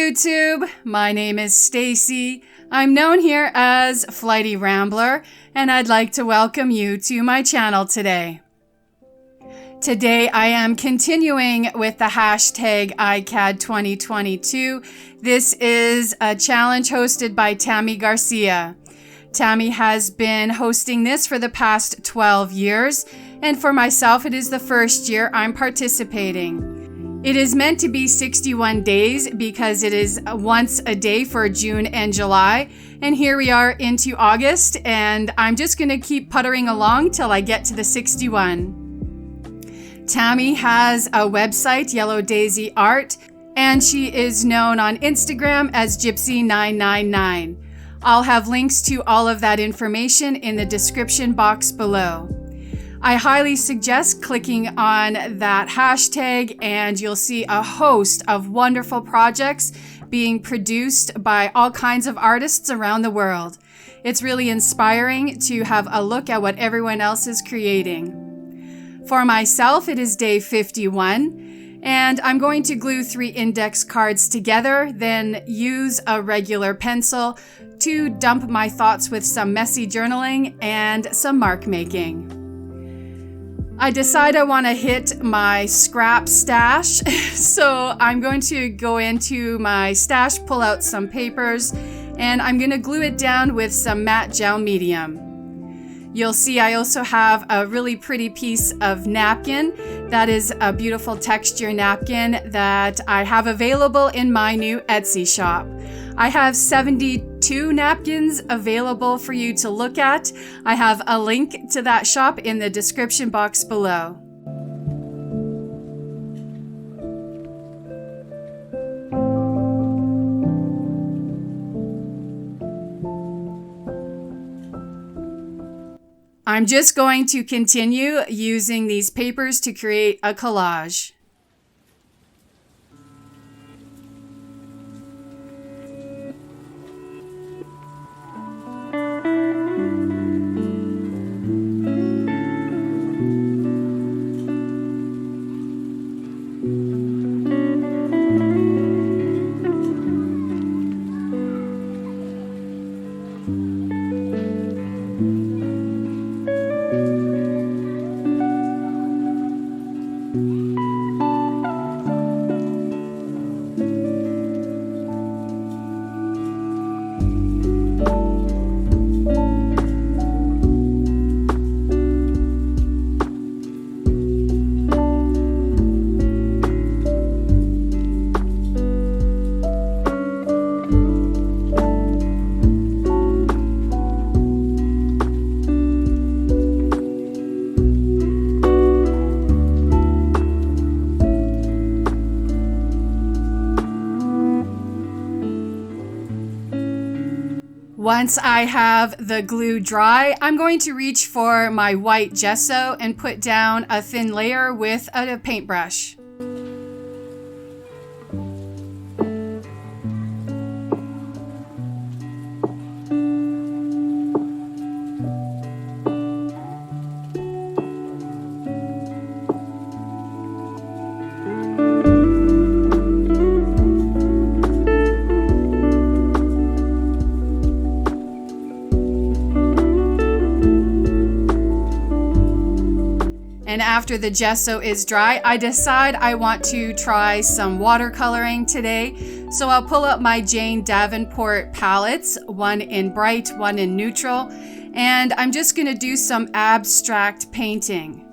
YouTube, my name is Stacy. I'm known here as Flighty Rambler, and I'd like to welcome you to my channel today. Today I am continuing with the hashtag ICAD 2022. This is a challenge hosted by Tammy Garcia. Tammy has been hosting this for the past 12 years, and for myself it is the first year I'm participating. It is meant to be 61 days because it is once a day for June and July. And here we are into August, and I'm just going to keep puttering along till I get to the 61. Tammy has a website, Yellow Daisy Art, and she is known on Instagram as Gypsy999. I'll have links to all of that information in the description box below. I highly suggest clicking on that hashtag and you'll see a host of wonderful projects being produced by all kinds of artists around the world. It's really inspiring to have a look at what everyone else is creating. For myself, it is day 51, and I'm going to glue 3 index cards together, then use a regular pencil to dump my thoughts with some messy journaling and some mark making. I decide I want to hit my scrap stash, so I'm going to go into my stash, pull out some papers, and I'm going to glue it down with some matte gel medium. You'll see I also have a really pretty piece of napkin. That is a beautiful texture napkin that I have available in my new Etsy shop. I have 72 napkins available for you to look at. I have a link to that shop in the description box below. I'm just going to continue using these papers to create a collage. Once I have the glue dry, I'm going to reach for my white gesso and put down a thin layer with a paintbrush. And after the gesso is dry, I decide I want to try some watercoloring today. So I'll pull up my Jane Davenport palettes, one in bright, one in neutral, and I'm just going to do some abstract painting.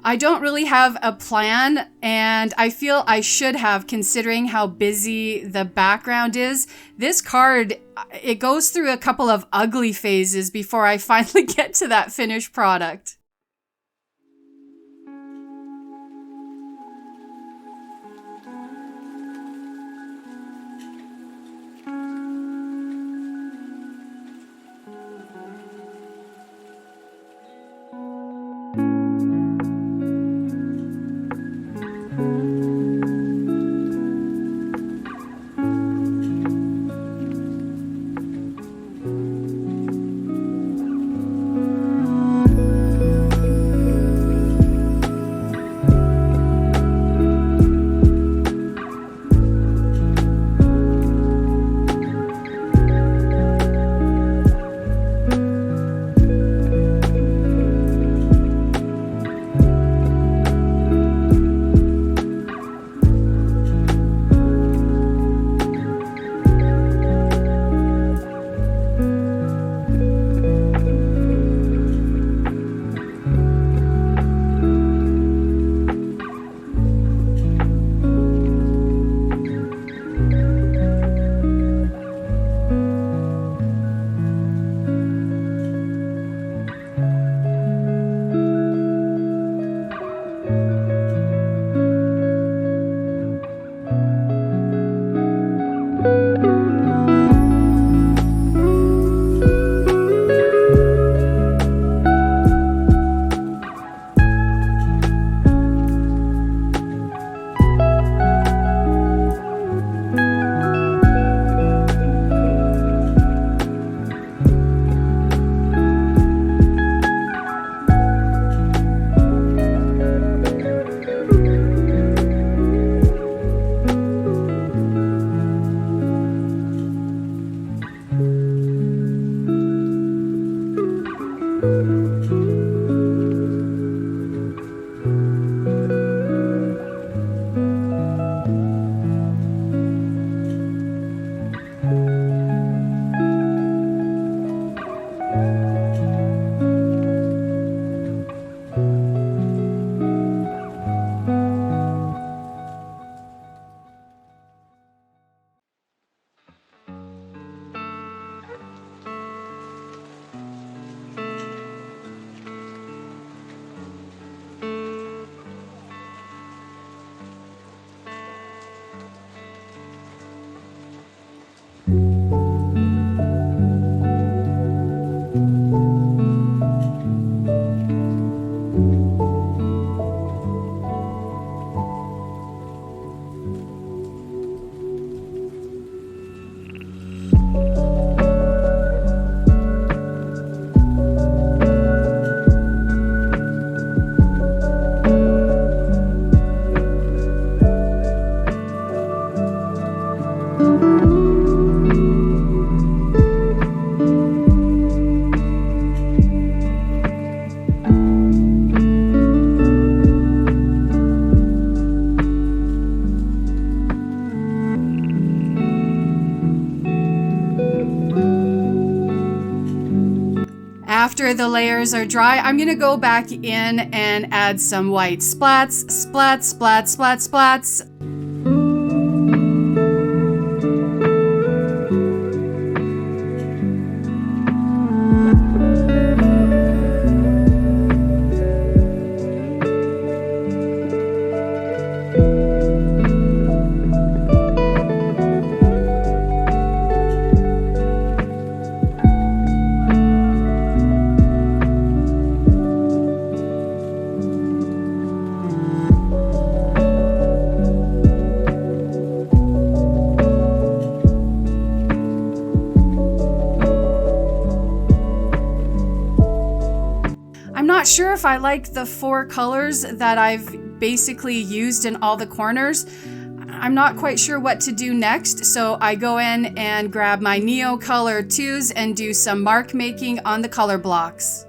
I don't really have a plan, and I feel I should have, considering how busy the background is. This card, it goes through a couple of ugly phases before I finally get to that finished product. After the layers are dry, I'm going to go back in and add some white splats, splats, splats, splats, splats. I'm not sure if I like the 4 colors that I've basically used in all the corners. I'm not quite sure what to do next, so I go in and grab my Neo Color 2s and do some mark making on the color blocks.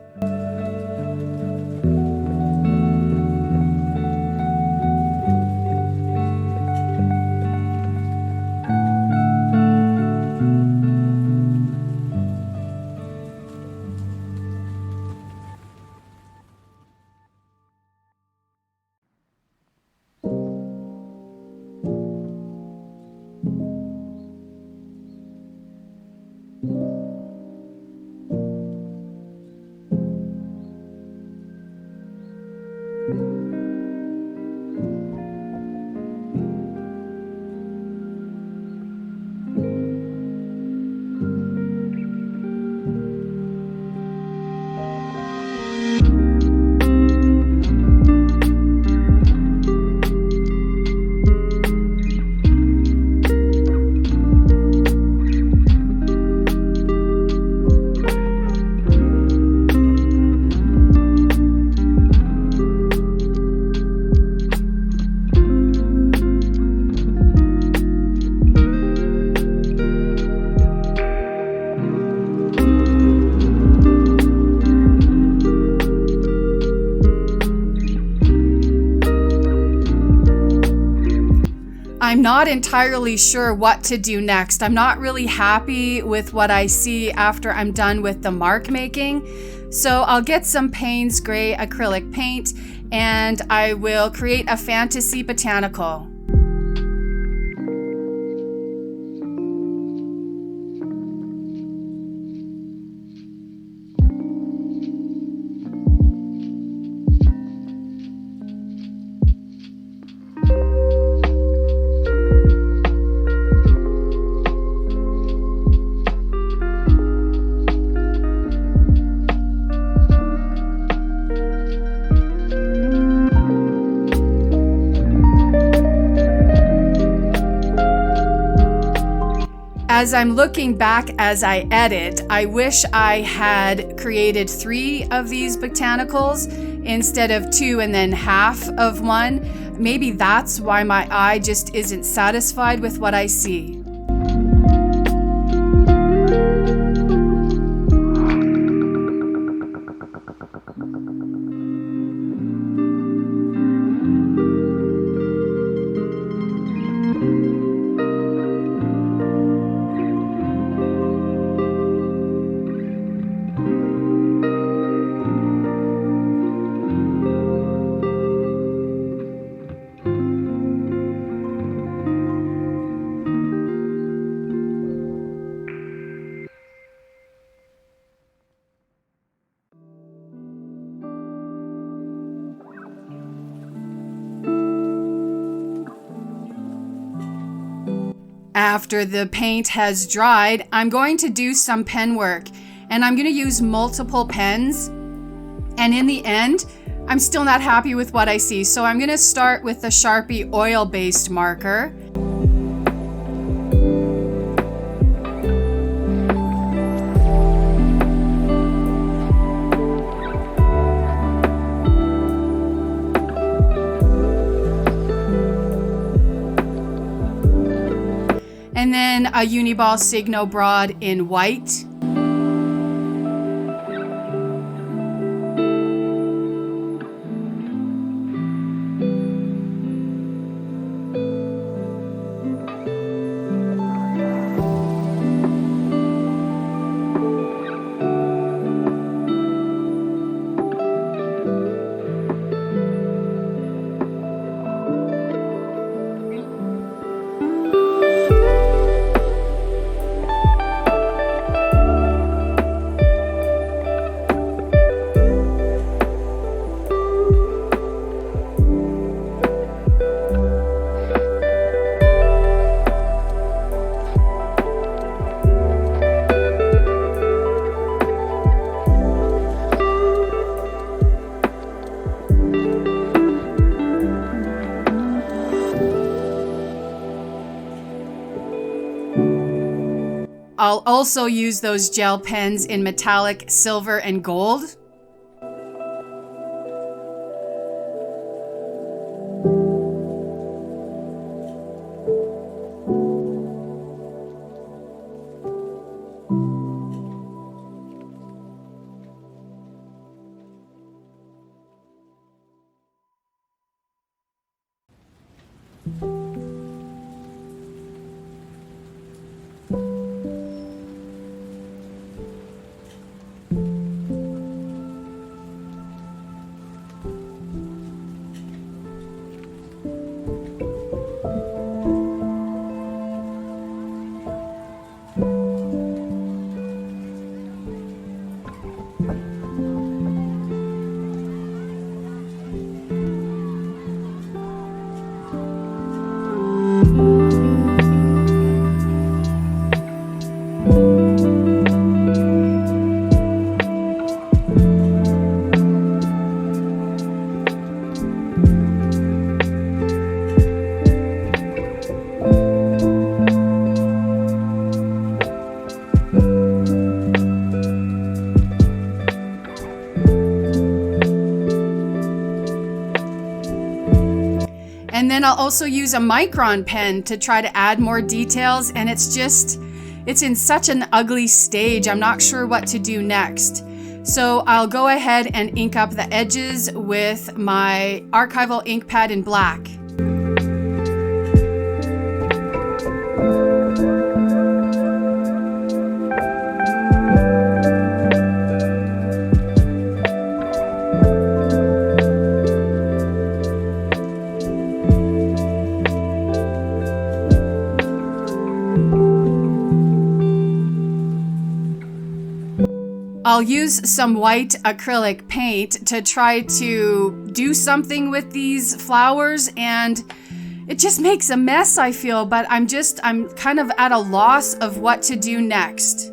I'm not entirely sure what to do next. I'm not really happy with what I see after I'm done with the mark making. So I'll get some Payne's Gray acrylic paint and I will create a fantasy botanical. As I'm looking back as I edit, I wish I had created 3 of these botanicals instead of 2 and then half of one. Maybe that's why my eye just isn't satisfied with what I see. After the paint has dried, I'm going to do some pen work, and I'm going to use multiple pens. And in the end, I'm still not happy with what I see. So I'm going to start with the Sharpie oil-based marker. And then a Uniball Signo Broad in white. I'll also use those gel pens in metallic silver and gold. And then I'll also use a micron pen to try to add more details, and it's in such an ugly stage. I'm not sure what to do next. So I'll go ahead and ink up the edges with my archival ink pad in black. I'll use some white acrylic paint to try to do something with these flowers, and it just makes a mess, I feel, but I'm kind of at a loss of what to do next.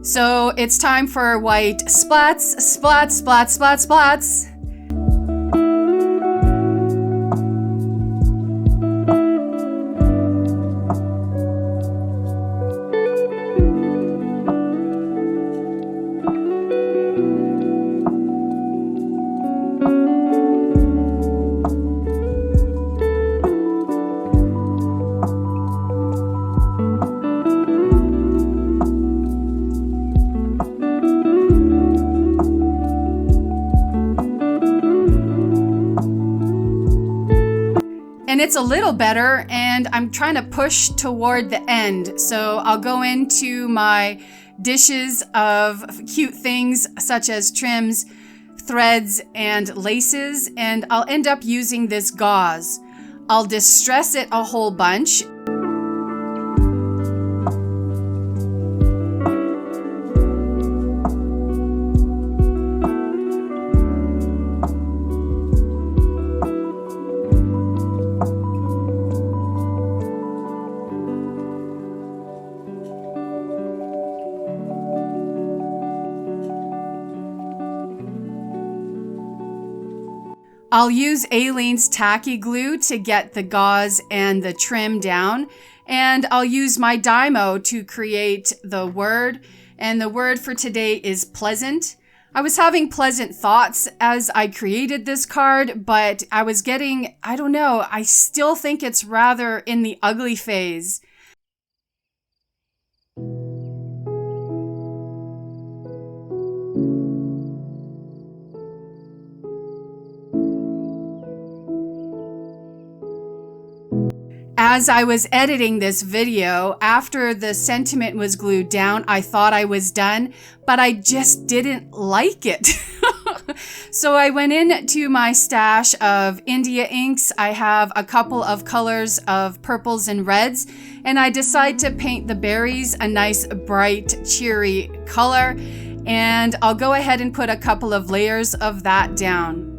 So it's time for white splats, splats, splats, splats, splats. And it's a little better, and I'm trying to push toward the end. So I'll go into my dishes of cute things such as trims, threads, and laces, and I'll end up using this gauze. I'll distress it a whole bunch. I'll use Aleene's tacky glue to get the gauze and the trim down, and I'll use my Dymo to create the word, and the word for today is pleasant. I was having pleasant thoughts as I created this card, but I was getting, I don't know, I still think it's rather in the ugly phase. As I was editing this video, after the sentiment was glued down, I thought I was done, but I just didn't like it. So I went into my stash of India inks. I have a couple of colors of purples and reds, and I decide to paint the berries a nice bright cheery color, and I'll go ahead and put a couple of layers of that down.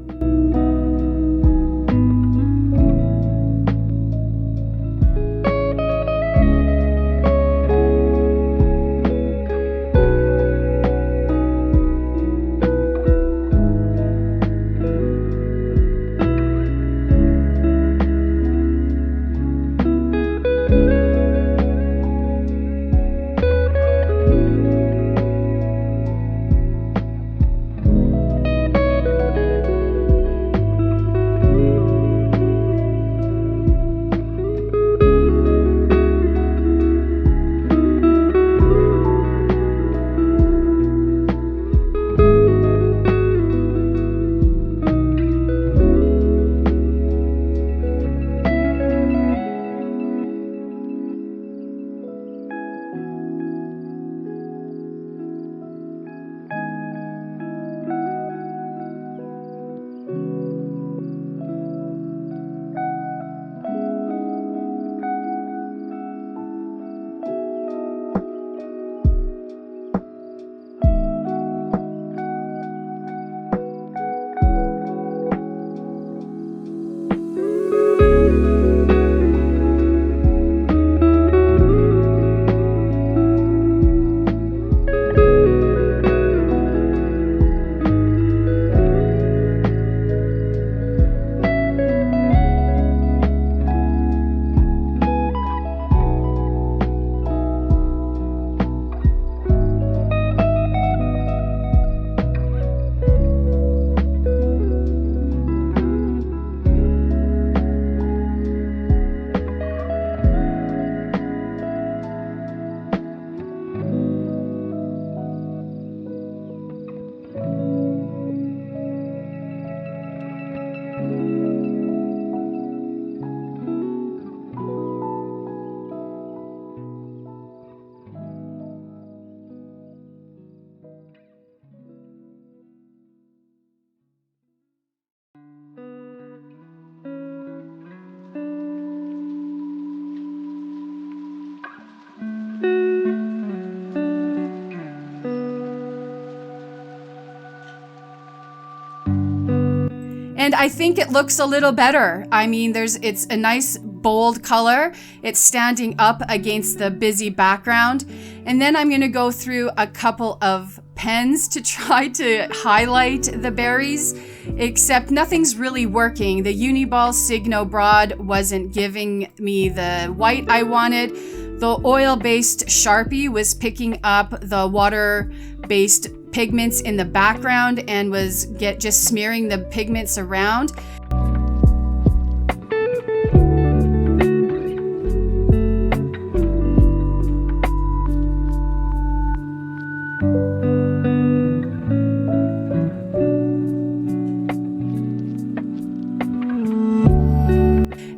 And I think it looks a little better. I mean, it's a nice bold color. It's standing up against the busy background. And then I'm going to go through a couple of pens to try to highlight the berries, except nothing's really working. The Uniball Signo Broad wasn't giving me the white I wanted. The oil-based Sharpie was picking up the water-based pigments in the background and was just smearing the pigments around.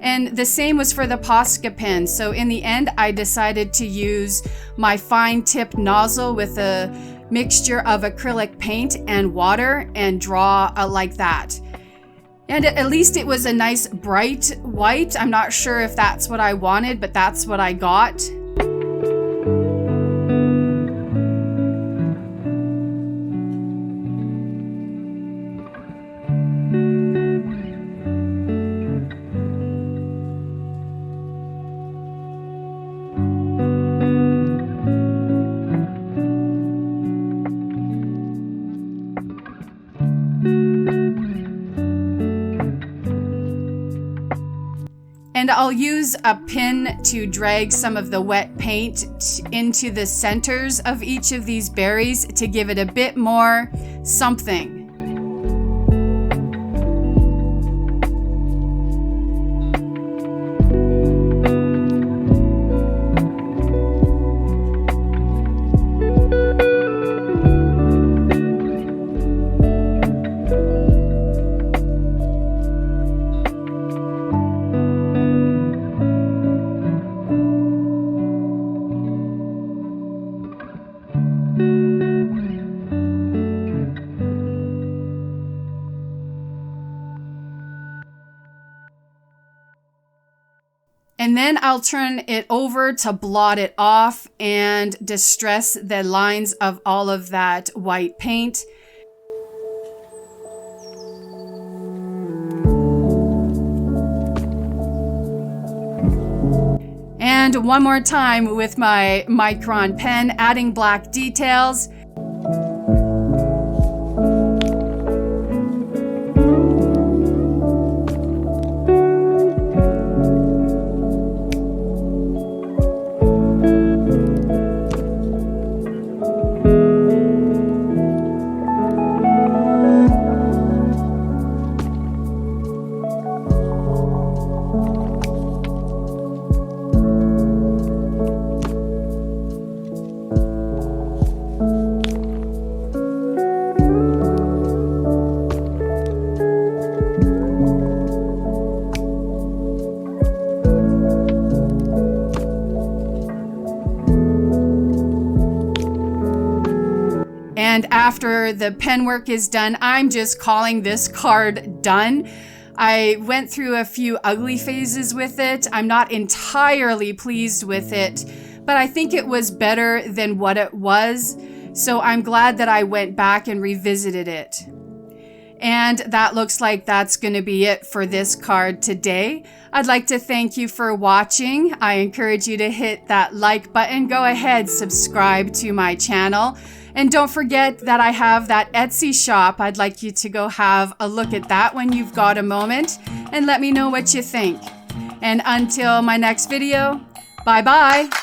And the same was for the Posca pen. So in the end, I decided to use my fine tip nozzle with a mixture of acrylic paint and water and draw like that. And at least it was a nice bright white. I'm not sure if that's what I wanted, but that's what I got. And I'll use a pin to drag some of the wet paint into the centers of each of these berries to give it a bit more something. And then I'll turn it over to blot it off and distress the lines of all of that white paint. And one more time with my Micron pen, adding black details. And after the pen work is done, I'm just calling this card done. I went through a few ugly phases with it. I'm not entirely pleased with it, but I think it was better than what it was. So I'm glad that I went back and revisited it. And that looks like that's going to be it for this card today. I'd like to thank you for watching. I encourage you to hit that like button. Go ahead, subscribe to my channel. And don't forget that I have that Etsy shop. I'd like you to go have a look at that when you've got a moment and let me know what you think. And until my next video, bye-bye.